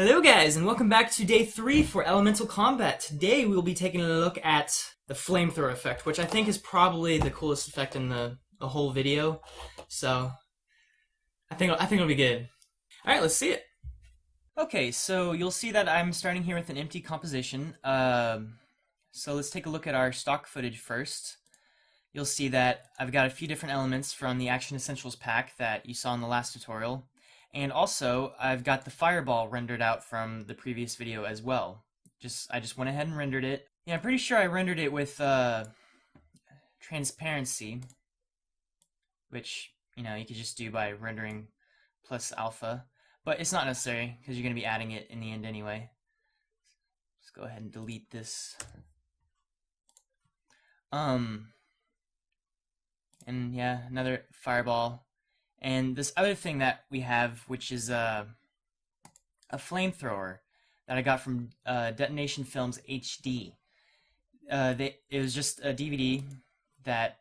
Hello guys, and welcome back to day 3 for Elemental Combat. Today we will be taking a look at the Flamethrower effect, which I think is probably the coolest effect in the whole video. So, I think it'll be good. Alright, let's see it. Okay, so you'll see that I'm starting here with an empty composition. So let's take a look at our stock footage first. You'll see that I've got a few different elements from the Action Essentials pack that you saw in the last tutorial. And also, I've got the fireball rendered out from the previous video as well. I just went ahead and rendered it. Yeah, I'm pretty sure I rendered it with transparency, which, you know, you could just do by rendering plus alpha. But it's not necessary, because you're going to be adding it in the end anyway. Let's go ahead and delete this. And yeah, another fireball. And this other thing that we have, which is a flamethrower that I got from Detonation Films HD. It was just a DVD that,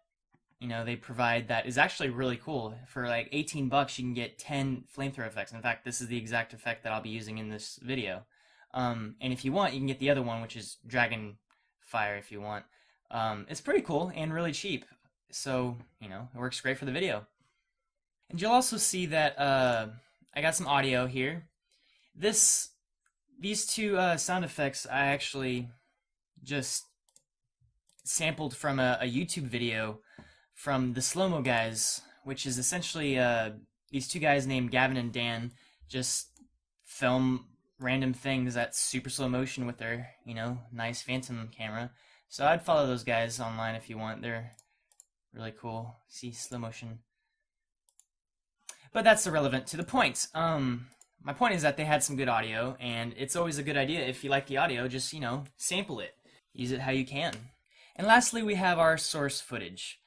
you know, they provide that is actually really cool. For like 18 bucks, you can get 10 flamethrower effects. In fact, this is the exact effect that I'll be using in this video. And if you want, you can get the other one, which is Dragon Fire, if you want. It's pretty cool and really cheap. So, you know, it works great for the video. And you'll also see that I got some audio here. These two sound effects I actually just sampled from a YouTube video from the Slow-Mo guys, which is essentially these two guys named Gavin and Dan just film random things at super slow motion with their, you know, nice Phantom camera. So I'd follow those guys online if you want. They're really cool. See, slow motion. But that's irrelevant to the point. My point is that they had some good audio, and it's always a good idea if you like the audio, just, you know, sample it. Use it how you can. And lastly, we have our source footage.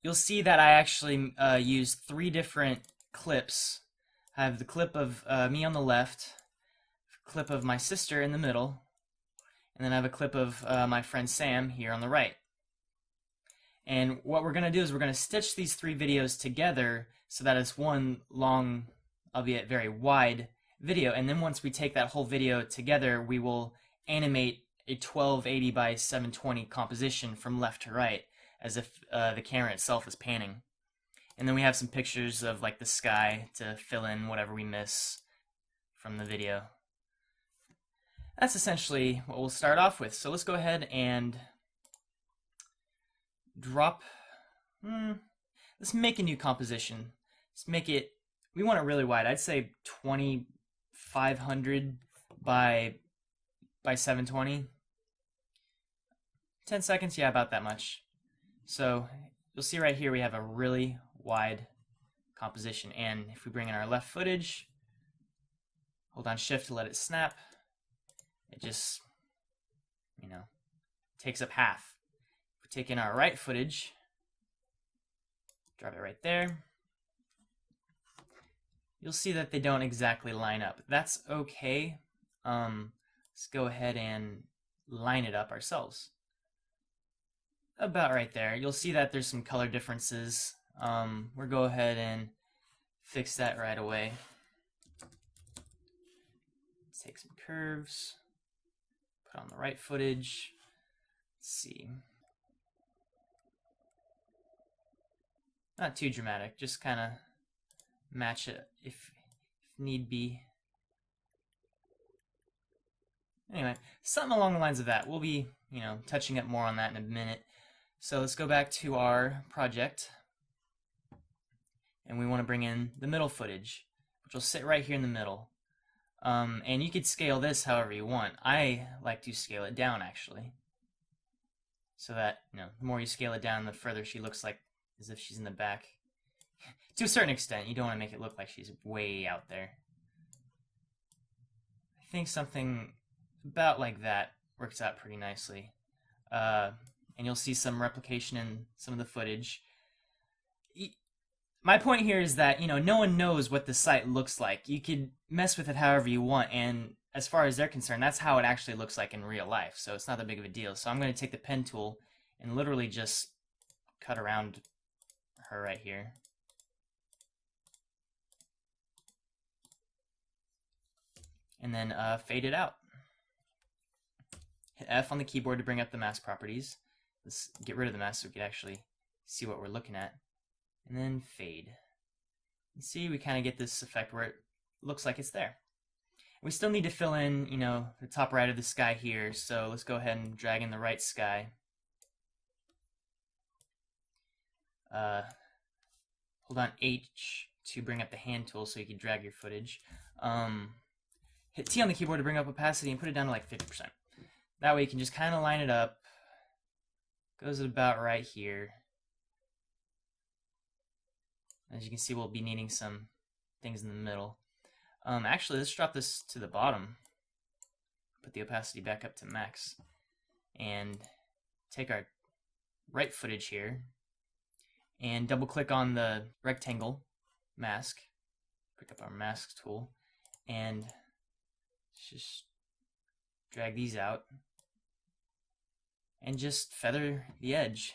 You'll see that I actually used 3 different clips. I have the clip of me on the left, a clip of my sister in the middle, and then I have a clip of my friend Sam here on the right. And what we're going to do is we're going to stitch these 3 videos together so that it's one long, albeit very wide, video. And then once we take that whole video together, we will animate a 1280 by 720 composition from left to right, as if the camera itself is panning. And then we have some pictures of like the sky to fill in whatever we miss from the video. That's essentially what we'll start off with. So let's go ahead and drop. Let's make a new composition. Let's make it. We want it really wide. I'd say 2500 by 720. 10 seconds, yeah, about that much. So you'll see right here we have a really wide composition. And if we bring in our left footage, hold on Shift to let it snap, it just, you know, takes up half. If we take in our right footage, drop it right there, you'll see that they don't exactly line up. That's okay. Let's go ahead and line it up ourselves. About right there. You'll see that there's some color differences. We'll go ahead and fix that right away. Let's take some curves, put on the right footage. Let's see. Not too dramatic, just kind of match it if need be. Anyway, something along the lines of that. We'll be, you know, touching up more on that in a minute. So let's go back to our project. And we want to bring in the middle footage, which will sit right here in the middle. And you could scale this however you want. I like to scale it down, actually. So that, you know, the more you scale it down, the further she looks like as if she's in the back. To a certain extent, you don't want to make it look like she's way out there. I think something about like that works out pretty nicely. And you'll see some replication in some of the footage. My point here is that, you know, no one knows what the site looks like. You could mess with it however you want, and as far as they're concerned, that's how it actually looks like in real life, so it's not that big of a deal. So I'm going to take the pen tool and literally just cut around her right here. and then fade it out. Hit F on the keyboard to bring up the mask properties. Let's get rid of the mask so we can actually see what we're looking at. And then fade. And see, we kind of get this effect where it looks like it's there. We still need to fill in, you know, the top right of the sky here, so let's go ahead and drag in the right sky. Hold on H to bring up the hand tool so you can drag your footage. Hit T on the keyboard to bring up opacity and put it down to like 50%. That way you can just kind of line it up. Goes about right here. As you can see, we'll be needing some things in the middle. Actually, let's drop this to the bottom. Put the opacity back up to max. And take our right footage here. And double click on the rectangle mask. Pick up our mask tool. And just drag these out. And just feather the edge.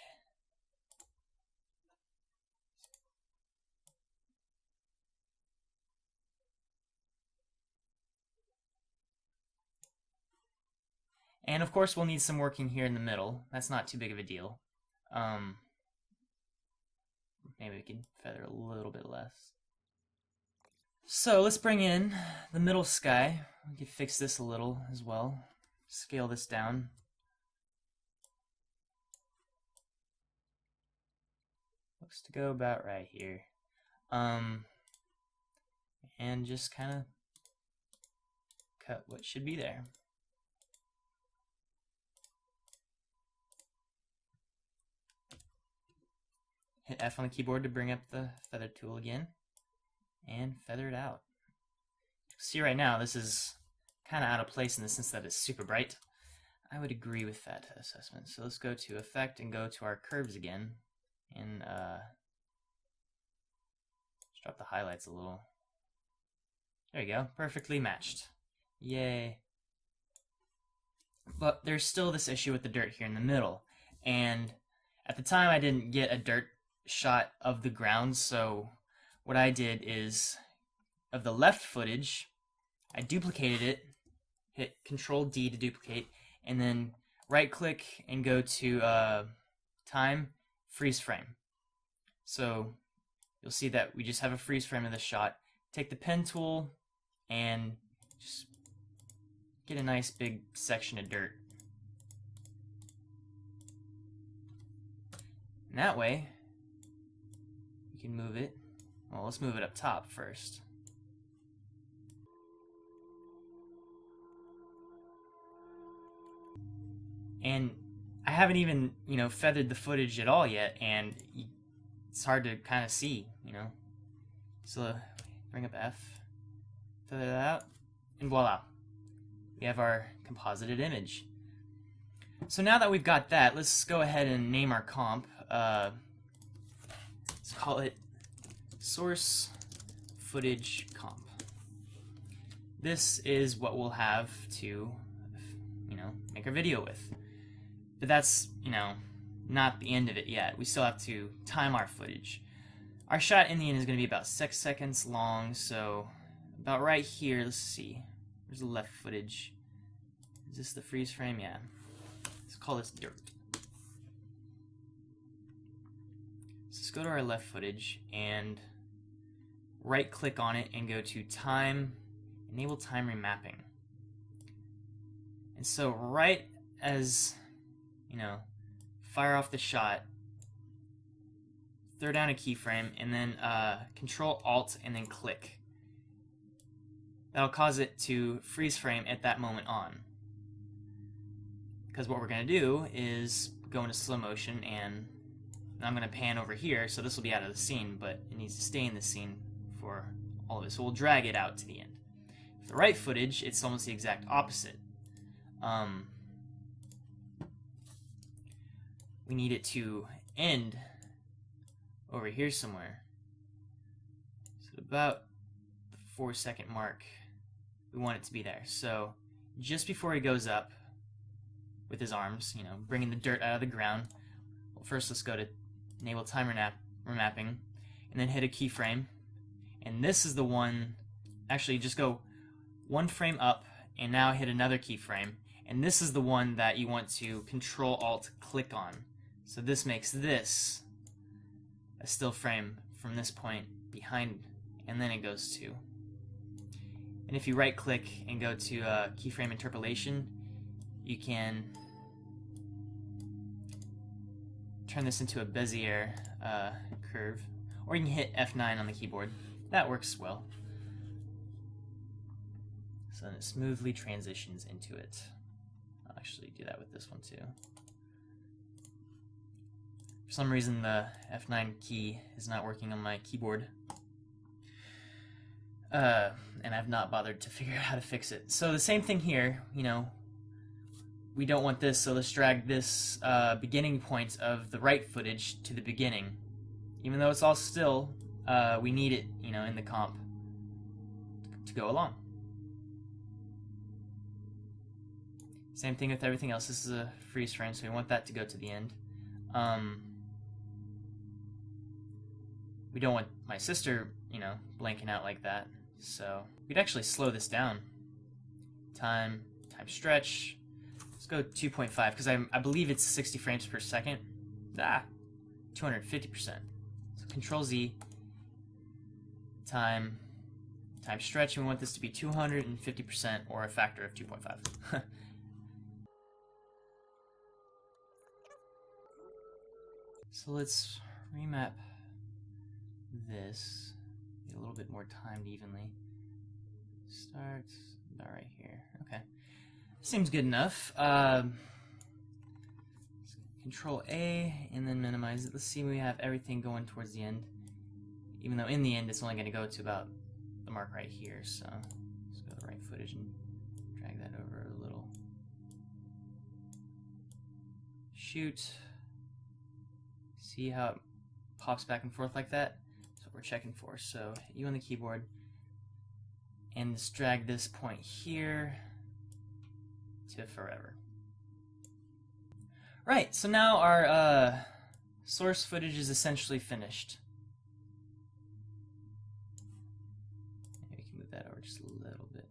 And of course we'll need some working here in the middle. That's not too big of a deal. Maybe we can feather a little bit less. So let's bring in the middle sky. We can fix this a little as well. Scale this down. Looks to go about right here. And just kind of cut what should be there. Hit F on the keyboard to bring up the feather tool again, and feather it out. See right now, this is kind of out of place in the sense that it's super bright. I would agree with that assessment. So let's go to Effect and go to our curves again, and just drop the highlights a little. There you go, perfectly matched. Yay. But there's still this issue with the dirt here in the middle, and at the time I didn't get a dirt shot of the ground, so what I did is, of the left footage, I duplicated it, hit Control D to duplicate, and then right click and go to time, freeze frame. So you'll see that we just have a freeze frame of the shot. Take the pen tool and just get a nice big section of dirt. And that way we can move it. Well, let's move it up top first. And I haven't even, you know, feathered the footage at all yet, and it's hard to kind of see, you know. So bring up F, feather that out, and voila. We have our composited image. So now that we've got that, let's go ahead and name our comp. Let's call it Source Footage Comp. This is what we'll have to, you know, make our video with. But that's, you know, not the end of it yet. We still have to time our footage. Our shot in the end is going to be about 6 seconds long, so about right here, let's see. There's the left footage. Is this the freeze frame? Yeah. Let's call this dirt. So let's go to our left footage and right click on it and go to time, enable time remapping. And so right as, you know, fire off the shot, throw down a keyframe, and then Control Alt and then click. That'll cause it to freeze frame at that moment on. Because what we're going to do is go into slow motion, and I'm going to pan over here, so this will be out of the scene, but it needs to stay in the scene for all of it. So we'll drag it out to the end. For the right footage, it's almost the exact opposite. We need it to end over here somewhere. So about the 4-second mark, we want it to be there. So just before he goes up with his arms, you know, bringing the dirt out of the ground, well, first let's go to enable time remapping, and then hit a keyframe. And this is the one, actually just go one frame up, and now hit another keyframe. And this is the one that you want to Control-Alt-click on. So this makes this a still frame from this point behind, and then it goes to. And if you right-click and go to keyframe interpolation, you can turn this into a Bezier curve, or you can hit F9 on the keyboard. That works well. So then it smoothly transitions into it. I'll actually do that with this one too. For some reason the F9 key is not working on my keyboard. And I've not bothered to figure out how to fix it. So the same thing here, you know, we don't want this, so let's drag this beginning point of the right footage to the beginning. Even though it's all still, we need it, you know, in the comp to go along. Same thing with everything else. This is a freeze frame, so we want that to go to the end. We don't want my sister, you know, blanking out like that. So we'd actually slow this down. Time stretch. Let's go 2.5 because I believe it's 60 frames per second. 250%. So Control Z. Time stretch. And we want this to be 250% or a factor of 2.5. So let's remap this. Get a little bit more timed evenly. Starts about right here. Okay. Seems good enough. Control A and then minimize it. Let's see, we have everything going towards the end. Even though in the end it's only going to go to about the mark right here. So let's go to the right footage and drag that over a little. Shoot. See how it pops back and forth like that? That's what we're checking for. So U on the keyboard, and let's drag this point here to forever. Right, so now our source footage is essentially finished. Maybe we can move that over just a little bit.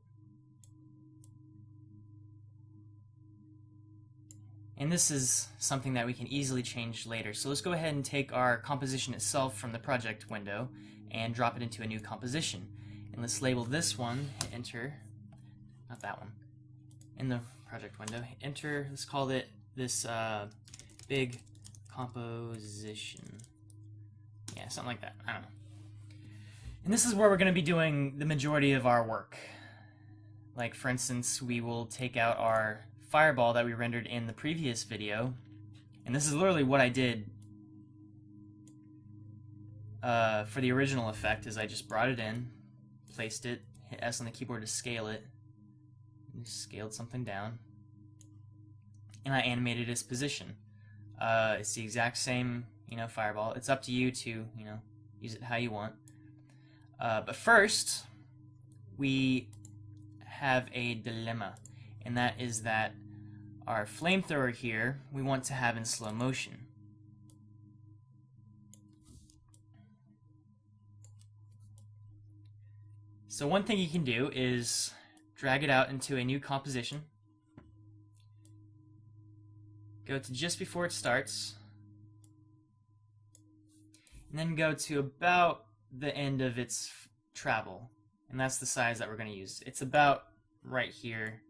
And this is something that we can easily change later. So let's go ahead and take our composition itself from the project window and drop it into a new composition. And let's label this one, hit enter, not that one, in the project window, hit enter, let's call it this big composition. Yeah, something like that, I don't know. And this is where we're going to be doing the majority of our work. Like, for instance, we will take out our fireball that we rendered in the previous video, and this is literally what I did for the original effect. Is I just brought it in, placed it, hit S on the keyboard to scale it, and scaled something down, and I animated its position. It's the exact same, you know, fireball. It's up to you to, you know, use it how you want. But first, we have a dilemma, and that is that our flamethrower here, we want to have in slow motion. So one thing you can do is drag it out into a new composition. Go to just before it starts. And then go to about the end of its travel. And that's the size that we're going to use. It's about right here.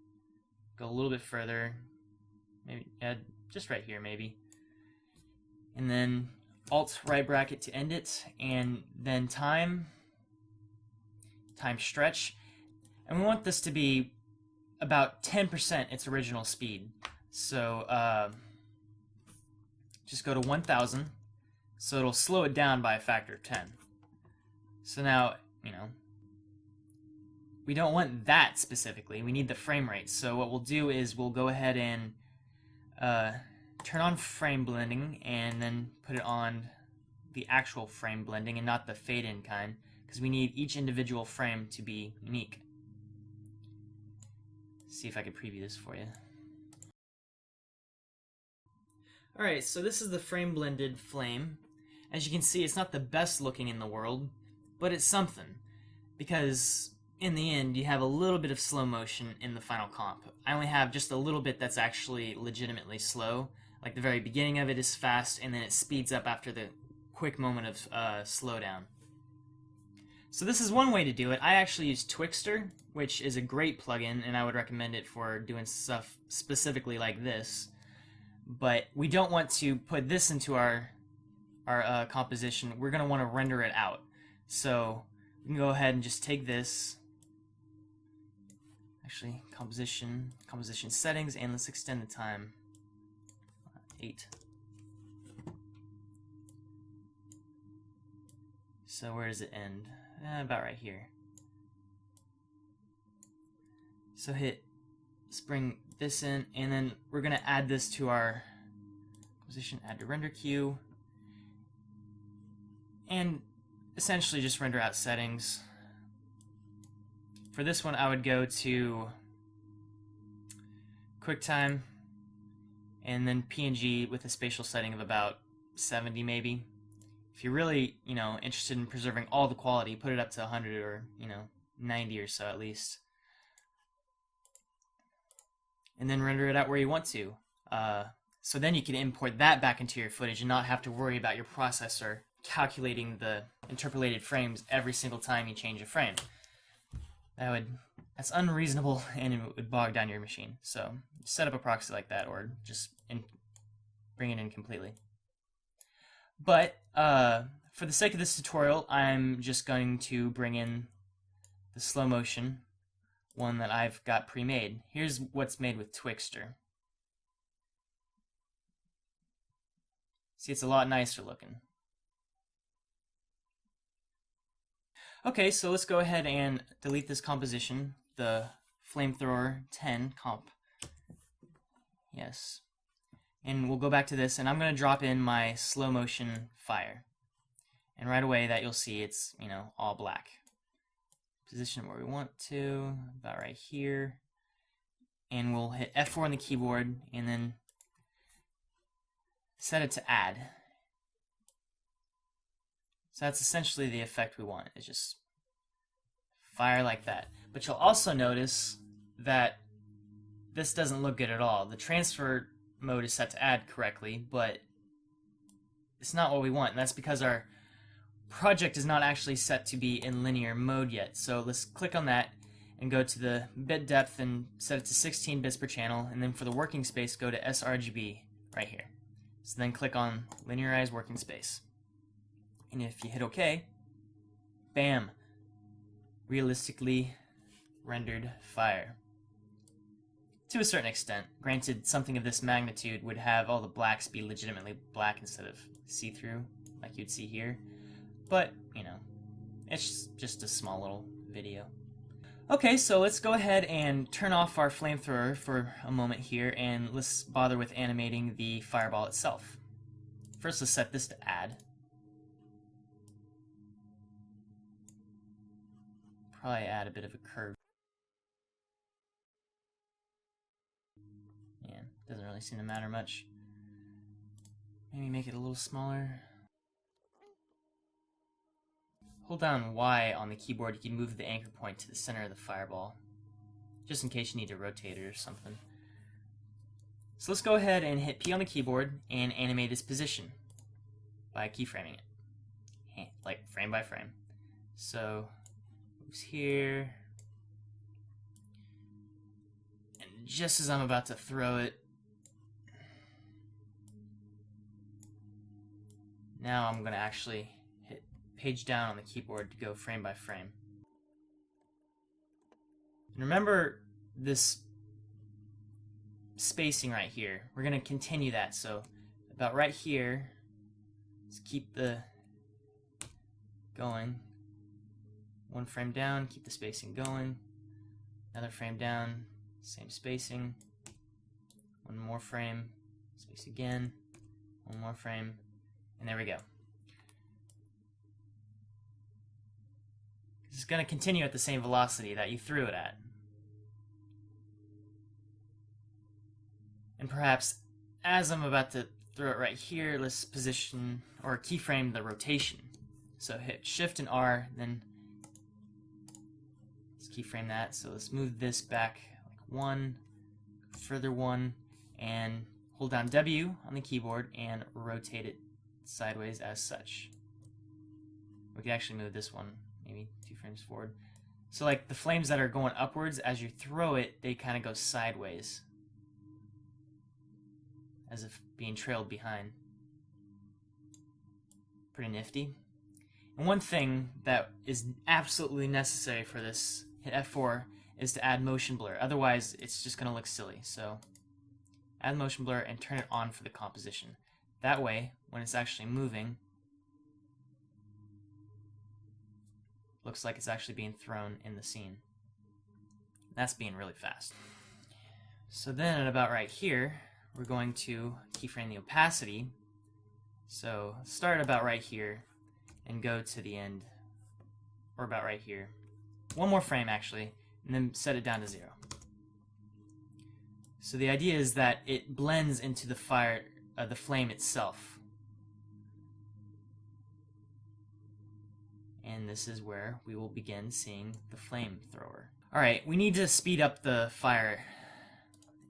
Go a little bit further. Maybe just right here, maybe. And then Alt right bracket to end it, and then time stretch. And we want this to be about 10% its original speed. So just go to 1000. So it'll slow it down by a factor of 10. So now, you know, we don't want that specifically. We need the frame rate. So what we'll do is we'll go ahead and turn on frame blending and then put it on the actual frame blending and not the fade-in kind, because we need each individual frame to be unique. See if I can preview this for you. Alright, so this is the frame blended flame. As you can see, it's not the best looking in the world, but it's something. Because, in the end, you have a little bit of slow motion in the final comp. I only have just a little bit that's actually legitimately slow. Like the very beginning of it is fast, and then it speeds up after the quick moment of slowdown. So this is one way to do it. I actually use Twixtor, which is a great plugin, and I would recommend it for doing stuff specifically like this. But we don't want to put this into our composition. We're going to want to render it out. So we can go ahead and just take this. Actually, composition settings, and let's extend the time. 8. So where does it end? About right here. So let's bring this in, and then we're going to add this to our composition, add to render queue, and essentially just render out settings. For this one, I would go to QuickTime, and then PNG with a spatial setting of about 70 maybe. If you're really, interested in preserving all the quality, put it up to 100 or, 90 or so at least. And then render it out where you want to. So then you can import that back into your footage and not have to worry about your processor calculating the interpolated frames every single time you change a frame. That's unreasonable, and it would bog down your machine. So set up a proxy like that, or just bring it in completely. But for the sake of this tutorial, I'm just going to bring in the slow motion one that I've got pre-made. Here's what's made with Twixtor. See, it's a lot nicer looking. Okay, so let's go ahead and delete this composition, the Flamethrower 10 comp. Yes. And we'll go back to this, and I'm going to drop in my slow motion fire. And right away that you'll see it's, all black. Position where we want to, about right here. And we'll hit F4 on the keyboard, and then set it to add. So that's essentially the effect we want. It's just fire like that. But you'll also notice that this doesn't look good at all. The transfer mode is set to add correctly, but it's not what we want. And that's because our project is not actually set to be in linear mode yet. So let's click on that and go to the bit depth and set it to 16 bits per channel. And then for the working space, go to sRGB right here. So then click on linearize working space. And if you hit OK, bam, realistically rendered fire. To a certain extent. Granted, something of this magnitude would have all the blacks be legitimately black instead of see-through, like you'd see here. But, it's just a small little video. Okay, so let's go ahead and turn off our flamethrower for a moment here, and let's bother with animating the fireball itself. First, let's set this to add. Probably add a bit of a curve. Yeah, doesn't really seem to matter much. Maybe make it a little smaller. Hold down Y on the keyboard, you can move the anchor point to the center of the fireball, just in case you need to rotate it or something. So let's go ahead and hit P on the keyboard and animate its position by keyframing it, like frame by frame. So, moves here, and just as I'm about to throw it, now I'm going to actually hit page down on the keyboard to go frame by frame. And remember this spacing right here. We're going to continue that. So about right here, let's keep the going. One frame down, keep the spacing going. Another frame down, same spacing. One more frame, space again. One more frame, and there we go. It's going to continue at the same velocity that you threw it at. And perhaps as I'm about to throw it right here, let's position or keyframe the rotation. So hit Shift and R, then let's keyframe that. So let's move this back like one, further one, and hold down W on the keyboard and rotate it sideways as such. We could actually move this one maybe 2 frames forward. So like the flames that are going upwards, as you throw it, they kind of go sideways, as if being trailed behind. Pretty nifty. And one thing that is absolutely necessary for this, hit F4, is to add motion blur. Otherwise, it's just going to look silly. So add motion blur and turn it on for the composition. That way, when it's actually moving, looks like it's actually being thrown in the scene. That's being really fast. So then at about right here, we're going to keyframe the opacity. So start about right here and go to the end, or about right here. One more frame actually, and then set it down to 0. So the idea is that it blends into the fire, the flame itself. And this is where we will begin seeing the flamethrower. Alright, we need to speed up the fire.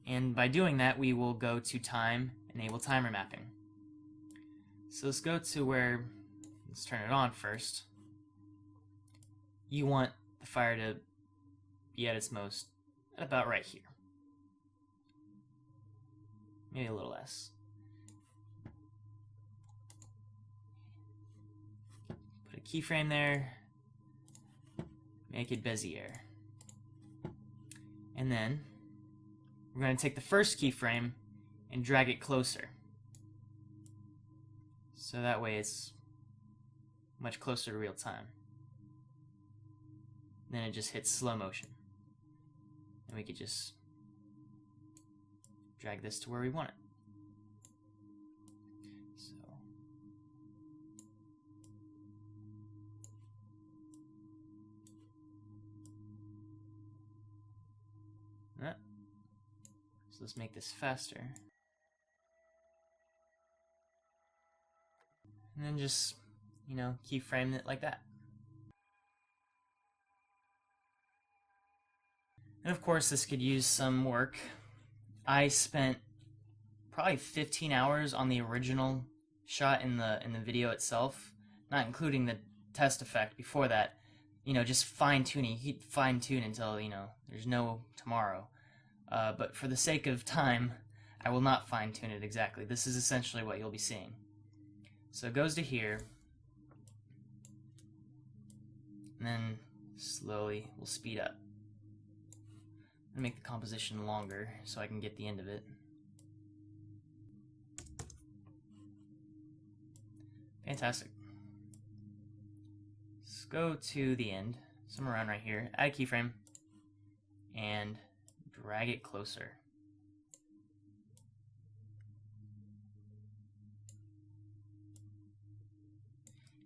And by doing that, we will go to time, enable timer mapping. So let's go to where, let's turn it on first. You want the fire to be at its most at about right here. Maybe a little less. Put a keyframe there. Make it Bezier. And then we're going to take the first keyframe and drag it closer. So that way it's much closer to real time. Then it just hits slow motion. And we could just drag this to where we want it. So let's make this faster. And then just, you know, keyframe it like that. And of course this could use some work. I spent probably 15 hours on the original shot in the video itself, not including the test effect before that. You know, just fine-tuning. You can fine-tune until, you know, there's no tomorrow. But for the sake of time, I will not fine-tune it exactly. This is essentially what you'll be seeing. So it goes to here, and then slowly we'll speed up. And make the composition longer so I can get the end of it. Fantastic. Let's go to the end, somewhere around right here, add a keyframe, and drag it closer.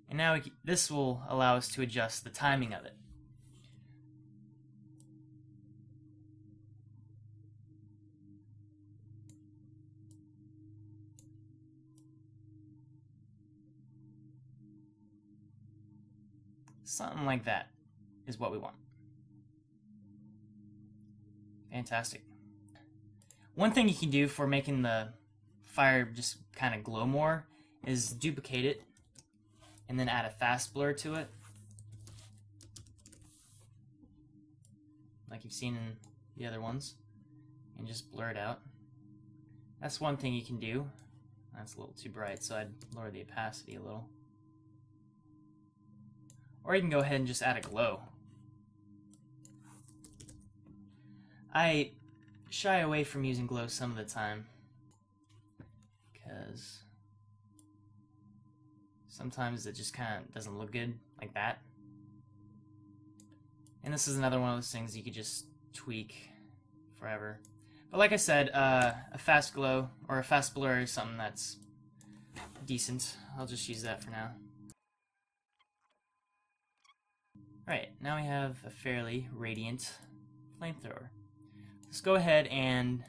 And now this will allow us to adjust the timing of it. Something like that is what we want. Fantastic. One thing you can do for making the fire just kind of glow more is duplicate it and then add a fast blur to it, like you've seen in the other ones, and just blur it out. That's one thing you can do. That's a little too bright, so I'd lower the opacity a little. Or you can go ahead and just add a glow. I shy away from using glow some of the time, because sometimes it just kind of doesn't look good like that. And this is another one of those things you could just tweak forever. But like I said, a fast glow or a fast blur is something that's decent. I'll just use that for now. Alright, now we have a fairly radiant flamethrower. Let's go ahead and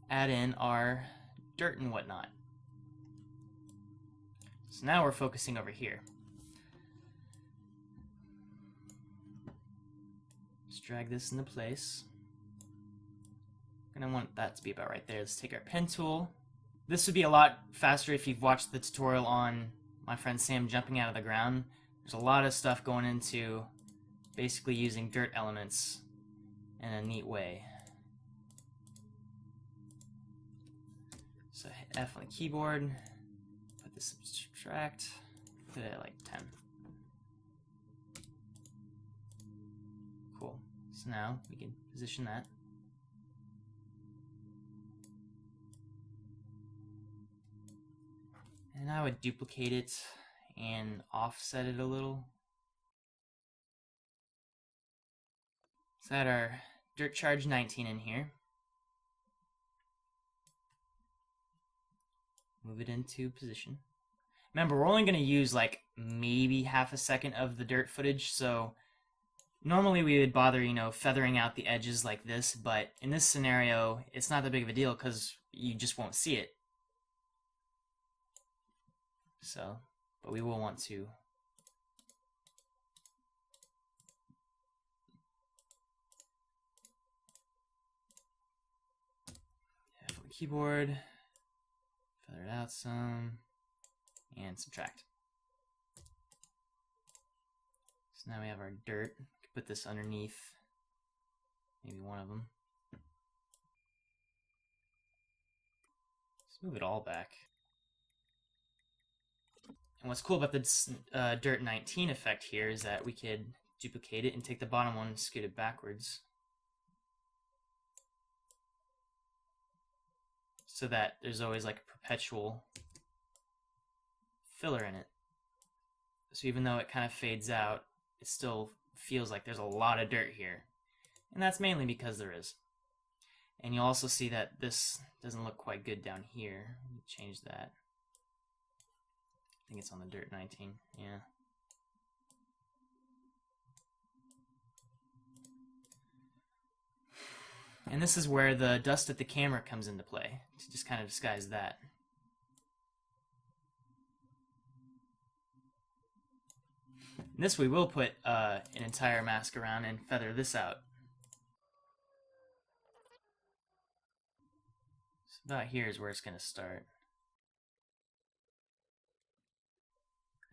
add in our dirt and whatnot. So now we're focusing over here. Just drag this into place. We're gonna want that to be about right there. Let's take our pen tool. This would be a lot faster if you've watched the tutorial on my friend Sam jumping out of the ground. There's a lot of stuff going into basically using dirt elements in a neat way. So hit F on the keyboard, put this in subtract, put it at like 10. Cool. So now we can position that. And I would duplicate it and offset it a little. So add our dirt charge 19 in here. Move it into position. Remember, we're only going to use like maybe half a second of the dirt footage, so normally we would bother, feathering out the edges like this, but in this scenario, it's not that big of a deal because you just won't see it. So, but we will want to F on the keyboard, feather it out some, and subtract. So now we have our dirt. Put this underneath maybe one of them. Let's move it all back. And what's cool about this dirt 19 effect here is that we could duplicate it and take the bottom one and scoot it backwards. So that there's always like a perpetual filler in it. So even though it kind of fades out, it still feels like there's a lot of dirt here. And that's mainly because there is. And you'll also see that this doesn't look quite good down here. Let me change that. I think it's on the dirt 19, yeah. And this is where the dust at the camera comes into play, to just kind of disguise that. And this we will put an entire mask around and feather this out. So about here is where it's going to start.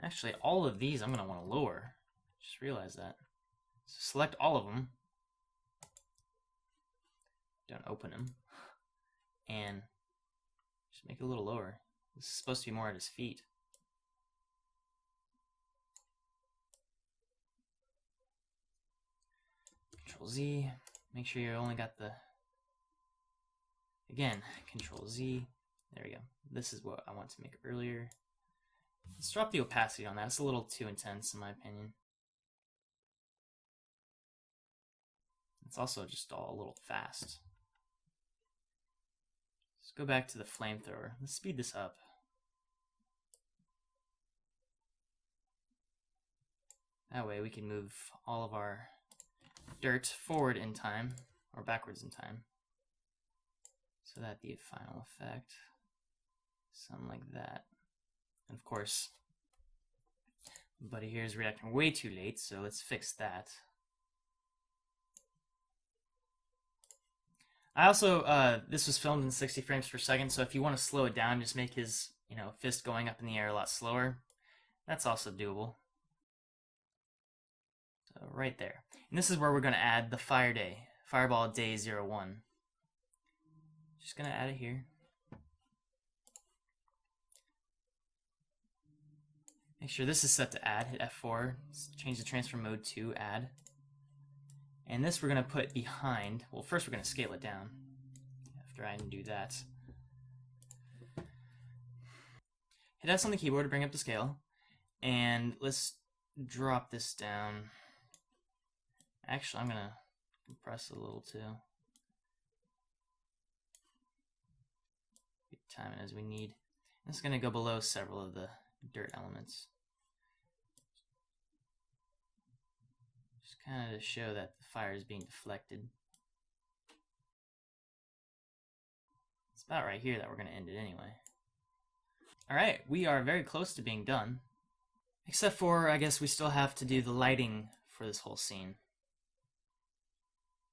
Actually, all of these I'm going to want to lower. Just realize that. So select all of them. Don't open them. And just make it a little lower. This is supposed to be more at his feet. Control Z. Make sure you only got the... Again, Control Z. There we go. This is what I want to make earlier. Let's drop the opacity on that. It's a little too intense in my opinion. It's also just all a little fast. Let's go back to the flamethrower. Let's speed this up. That way we can move all of our dirt forward in time, or backwards in time. So that the final effect, something like that. And of course, buddy here is reacting way too late, so let's fix that. I also, this was filmed in 60 frames per second, so if you want to slow it down, just make his, fist going up in the air a lot slower. That's also doable. So right there. And this is where we're going to add the fire day, Fireball Day 01. Just going to add it here. Make sure this is set to add. Hit F4. Change the transfer mode to add. And this we're going to put behind. Well, first we're going to scale it down after I undo that. Hit S on the keyboard to bring up the scale. And let's drop this down. Actually, I'm going to compress it a little too. Time it as we need. This is going to go below several of the dirt elements. Just kind of to show that the fire is being deflected. It's about right here that we're going to end it anyway. Alright, we are very close to being done. Except for, I guess we still have to do the lighting for this whole scene.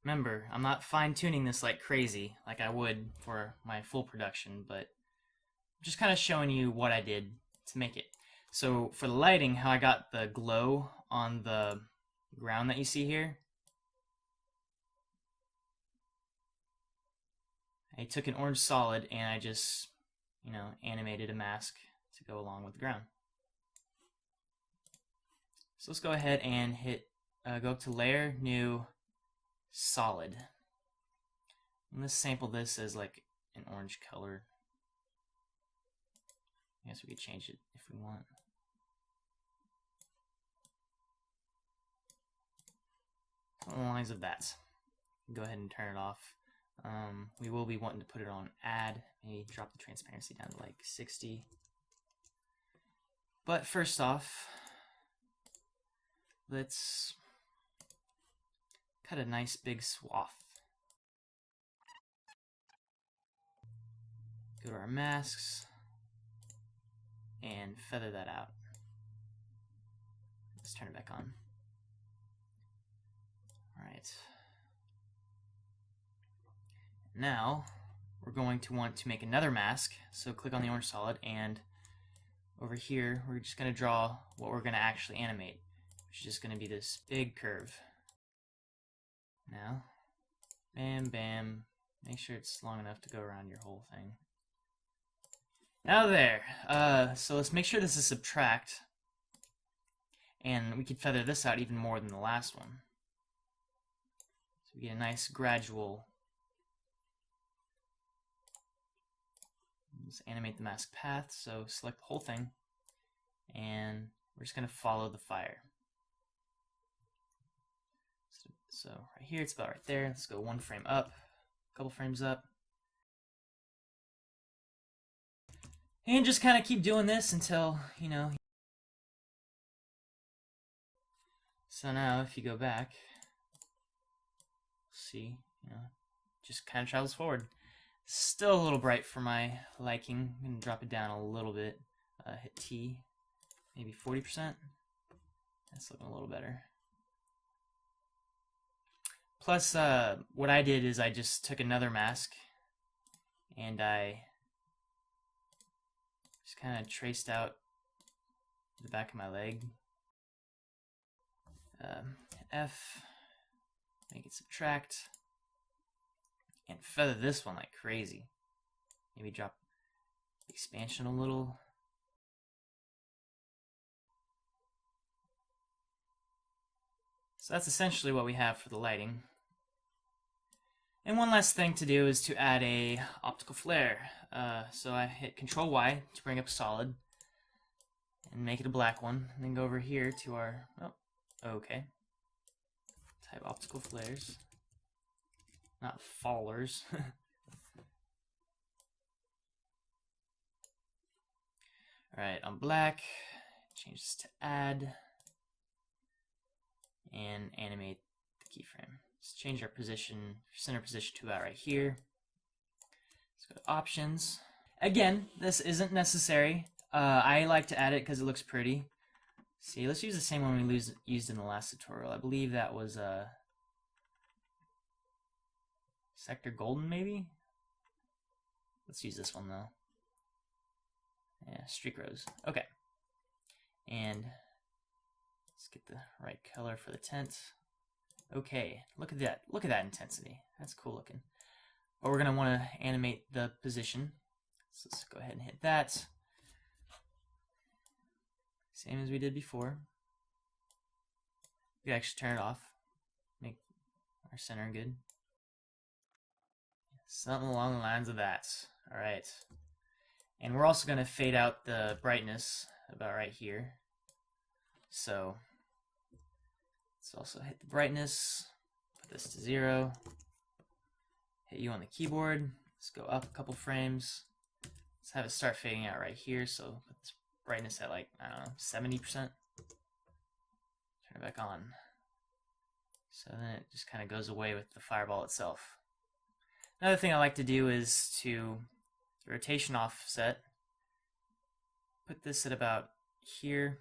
Remember, I'm not fine-tuning this like crazy, like I would for my full production, but I'm just kind of showing you what I did to make it. So for the lighting, how I got the glow on the ground that you see here, I took an orange solid and I just, animated a mask to go along with the ground. So let's go ahead and go up to Layer, New, Solid. And let's sample this as like an orange color. I guess we could change it if we want. Along the lines of that. Go ahead and turn it off. We will be wanting to put it on Add. Maybe drop the transparency down to like 60. But first off, let's cut a nice big swath. Go to our masks and feather that out. Let's turn it back on. Alright. Now, we're going to want to make another mask. So click on the orange solid, and over here, we're just going to draw what we're going to actually animate, which is just going to be this big curve. Now, bam, bam. Make sure it's long enough to go around your whole thing. Now there. So let's make sure this is subtract. And we could feather this out even more than the last one. So we get a nice gradual. Let's animate the mask path. So select the whole thing. And we're just going to follow the fire. So right here, it's about right there. Let's go one frame up, a couple frames up. And just kind of keep doing this until, So now if you go back, see, just kind of travels forward. Still a little bright for my liking. I'm going to drop it down a little bit. Hit T, maybe 40%. That's looking a little better. Plus, what I did is I just took another mask and I just kind of traced out the back of my leg. F, make it subtract, and feather this one like crazy. Maybe drop the expansion a little. So that's essentially what we have for the lighting. And one last thing to do is to add a optical flare. So I hit Control Y to bring up solid and make it a black one. And then go over here to our, okay. Type optical flares, not fallers. Alright, on black, change this to add, and animate the keyframe. Let's change our position, center position to about right here. Let's go to options. Again, this isn't necessary. I like to add it because it looks pretty. See, let's use the same one we used in the last tutorial. I believe that was Sector Golden, maybe? Let's use this one, though. Yeah, Streak Rose. Okay. And let's get the right color for the tent. Okay, look at that. Look at that intensity. That's cool looking. But we're going to want to animate the position. So let's go ahead and hit that. Same as we did before. We can actually turn it off. Make our center good. Something along the lines of that. Alright. And we're also going to fade out the brightness about right here. So let's also hit the brightness. Put this to 0. Hit U on the keyboard. Let's go up a couple frames. Let's have it start fading out right here. So put this brightness at like, I don't know, 70%. Turn it back on. So then it just kind of goes away with the fireball itself. Another thing I like to do is to the rotation offset. Put this at about here.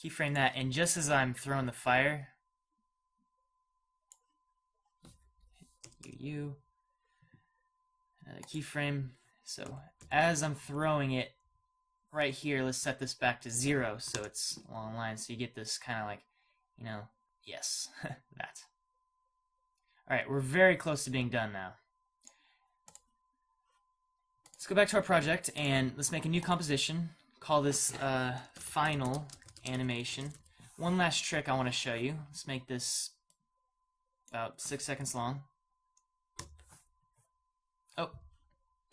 Keyframe that, and just as I'm throwing the fire, UU, keyframe. So as I'm throwing it right here, let's set this back to 0 so it's along lines. So you get this kind of like, you know, yes, that. All right, we're very close to being done now. Let's go back to our project and let's make a new composition. Call this final animation. One last trick I want to show you. Let's make this about 6 seconds long. Oh,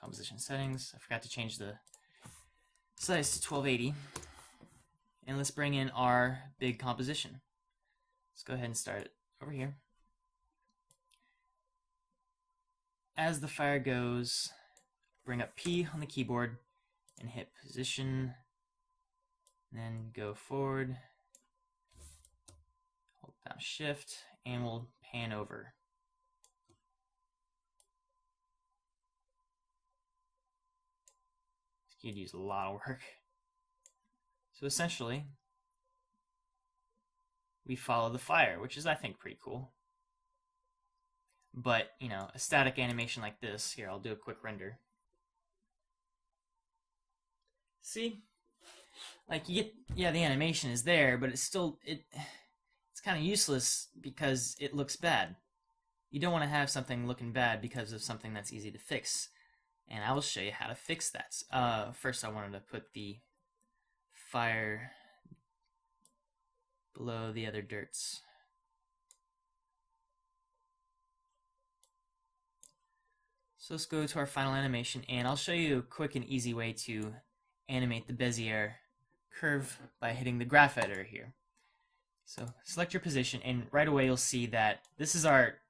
composition settings. I forgot to change the size to 1280. And let's bring in our big composition. Let's go ahead and start it over here. As the fire goes, bring up P on the keyboard and hit position, then go forward, hold down shift, and we'll pan over. This could use a lot of work. So essentially, we follow the fire, which is, I think, pretty cool. But, you know, a static animation like this, here, I'll do a quick render. See? Like, you get, yeah, the animation is there, but it's still, it's kind of useless because it looks bad. You don't want to have something looking bad because of something that's easy to fix. And I will show you how to fix that. First, I wanted to put the fire below the other dirts. So let's go to our final animation, and I'll show you a quick and easy way to animate the Bezier curve by hitting the graph editor here. So select your position, and right away you'll see that this is our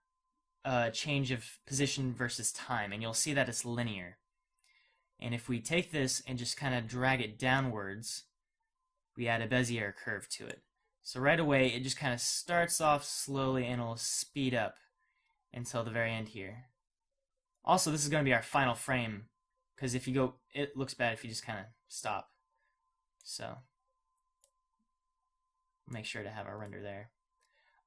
change of position versus time, and you'll see that it's linear. And if we take this and just kind of drag it downwards, we add a Bezier curve to it. So right away it just kind of starts off slowly and it'll speed up until the very end here. Also, this is going to be our final frame, because if you go, it looks bad if you just kind of stop. So, make sure to have our render there.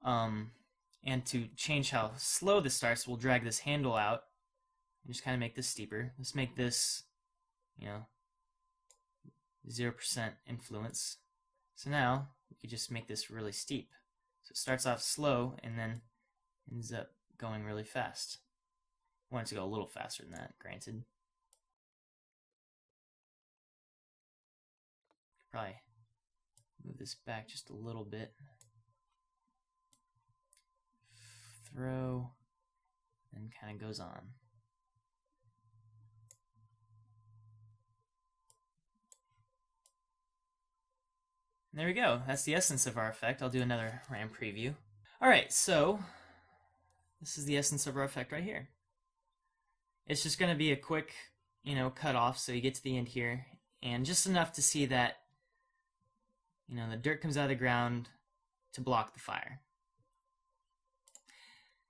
And to change how slow this starts, we'll drag this handle out and just kind of make this steeper. Let's make this, 0% influence. So now, we could just make this really steep. So it starts off slow and then ends up going really fast. I want it to go a little faster than that, granted. Probably move this back just a little bit. Throw, and kind of goes on. And there we go. That's the essence of our effect. I'll do another RAM preview. Alright, so this is the essence of our effect right here. It's just going to be a quick, cut off, so you get to the end here, and just enough to see that, the dirt comes out of the ground to block the fire.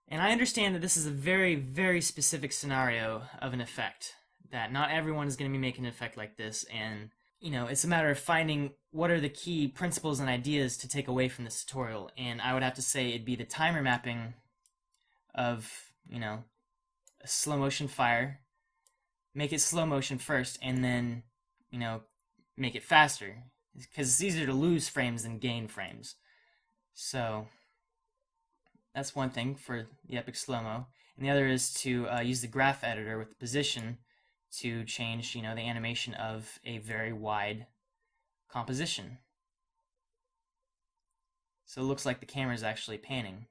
And I understand that this is a very, very specific scenario of an effect, that not everyone is going to be making an effect like this, and, it's a matter of finding what are the key principles and ideas to take away from this tutorial, and I would have to say it'd be the timer mapping of, a slow motion fire, make it slow motion first, and then, make it faster, because it's easier to lose frames than gain frames. So that's one thing for the epic slow-mo, and the other is to use the graph editor with the position to change, the animation of a very wide composition. So it looks like the camera is actually panning.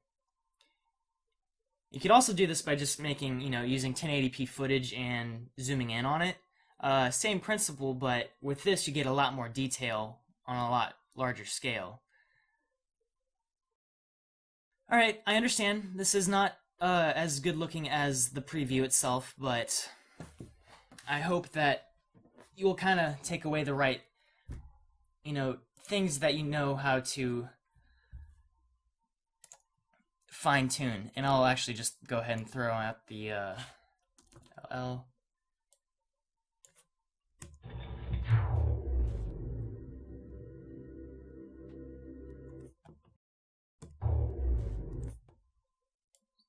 You could also do this by just making, using 1080p footage and zooming in on it. Same principle, but with this you get a lot more detail on a lot larger scale. Alright, I understand this is not as good looking as the preview itself, but I hope that you will kind of take away the right, things that you know how to fine-tune. And I'll actually just go ahead and throw out the LL.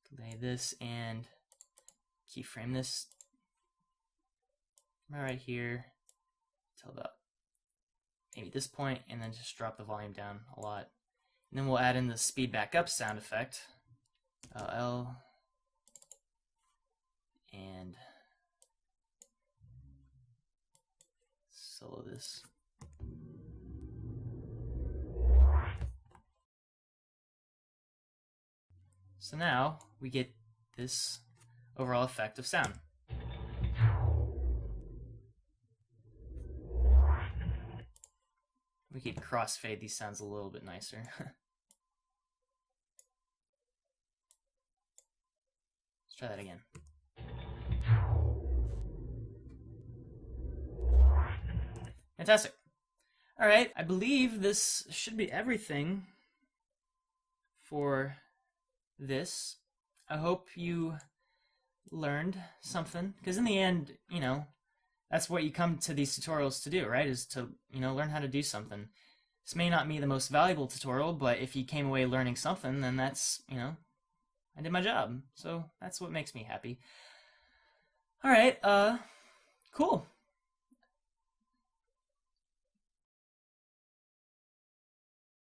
Delay this and keyframe this right here till about maybe this point, and then just drop the volume down a lot. And then we'll add in the speed back up sound effect. L and solo this. So now we get this overall effect of sound. We could crossfade these sounds a little bit nicer. Let's try that again. Fantastic. All right, I believe this should be everything for this. I hope you learned something, because in the end, you know, that's what you come to these tutorials to do, right? Is to, you know, learn how to do something. This may not be the most valuable tutorial, but if you came away learning something, then that's, you know, I did my job. So that's what makes me happy. All right, cool.